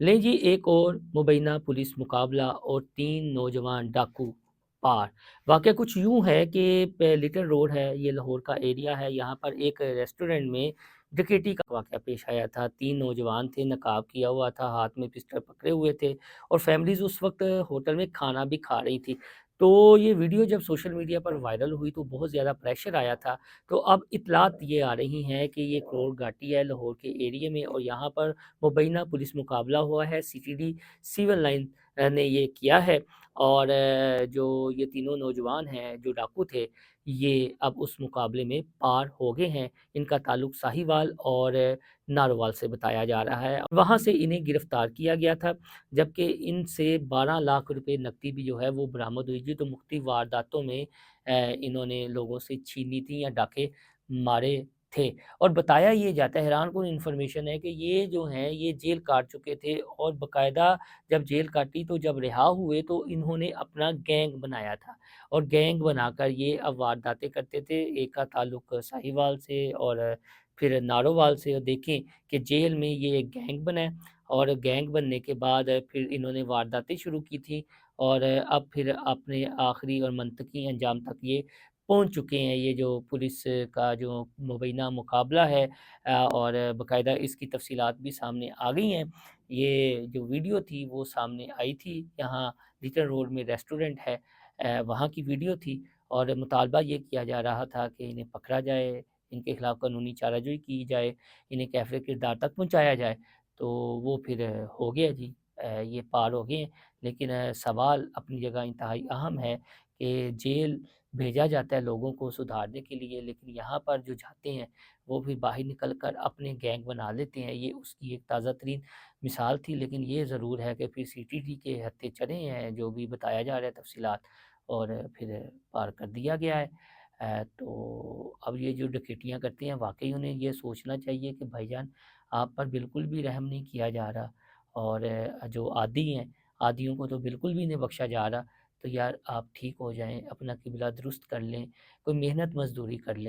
लें जी एक और मुबैना पुलिस मुकाबला और 3 नौजवान डाकू पार। वाक़या कुछ यूँ है कि लिटिल रोड है, ये लाहौर का एरिया है, यहाँ पर एक रेस्टोरेंट में डकैती का वाक़या पेश आया था। 3 नौजवान थे, नकाब किया हुआ था, हाथ में पिस्टल पकड़े हुए थे और फैमिलीज़ उस वक़्त होटल में खाना भी खा रही थी। तो ये वीडियो जब सोशल मीडिया पर वायरल हुई तो बहुत ज़्यादा प्रेशर आया था। तो अब इत्तलात ये आ रही हैं कि ये करोड़ घाटी है लाहौर के एरिया में और यहाँ पर मुबैना पुलिस मुकाबला हुआ है, सीटीडी सिविल लाइन ने ये किया है और जो ये तीनों नौजवान हैं, जो डाकू थे, ये अब उस मुकाबले में पार हो गए हैं। इनका ताल्लुक साहिवाल और नारोवाल से बताया जा रहा है। वहाँ से इन्हें गिरफ्तार किया गया था, जबकि इनसे 12 लाख रुपए नकदी भी जो है वो बरामद हुई थी। तो मुख्तलिफ वारदातों में इन्होंने लोगों से छीनी थी या डाके मारे थे। और बताया ये जाता है, हैरानकुन इन्फॉर्मेशन है कि ये जो हैं ये जेल काट चुके थे और बाकायदा जब जेल काटी तो जब रिहा हुए तो इन्होंने अपना गैंग बनाया था और गैंग बनाकर ये अब वारदातें करते थे। एक का ताल्लुक साहिवाल से और फिर नारोवाल से और देखें कि जेल में ये एक गैंग बना है और गैंग बनने के बाद फिर इन्होंने वारदातें शुरू की थी और अब फिर अपने आखिरी और मंतकी अंजाम तक ये पहुँच चुके हैं। ये जो पुलिस का जो मुबैना मुकाबला है और बाकायदा इसकी तफ़सीलात भी सामने आ गई हैं। ये जो वीडियो थी वो सामने आई थी, यहाँ लिटिल रोड में रेस्टोरेंट है, वहाँ की वीडियो थी और मुतालबा ये किया जा रहा था कि इन्हें पकड़ा जाए, इनके खिलाफ़ कानूनी चाराजोई की जाए, इन्हें कैफ़े किरदार तक पहुँचाया जाए। तो वो फिर हो गया जी, ये पार हो गए हैं। लेकिन सवाल अपनी जगह इंतहाई अहम है कि जेल भेजा जाता है लोगों को सुधारने के लिए, लेकिन यहाँ पर जो जाते हैं वो भी बाहर निकल कर अपने गैंग बना लेते हैं। ये उसकी एक ताज़ा तरीन मिसाल थी, लेकिन ये ज़रूर है कि फिर सीटीडी के हत्थे चढ़े हैं, जो भी बताया जा रहा है तफ़सीलात और फिर पार कर दिया गया है। तो अब ये जो डकैतियाँ करते हैं वाक़ई उन्हें ये सोचना चाहिए कि भाईजान आप पर बिल्कुल भी रहम नहीं किया जा रहा और जो आदी हैं, आदियों को तो बिल्कुल भी नहीं बख्शा जा रहा। तो यार आप ठीक हो जाएँ, अपना किबला दुरुस्त कर लें, कोई मेहनत मज़दूरी कर लें।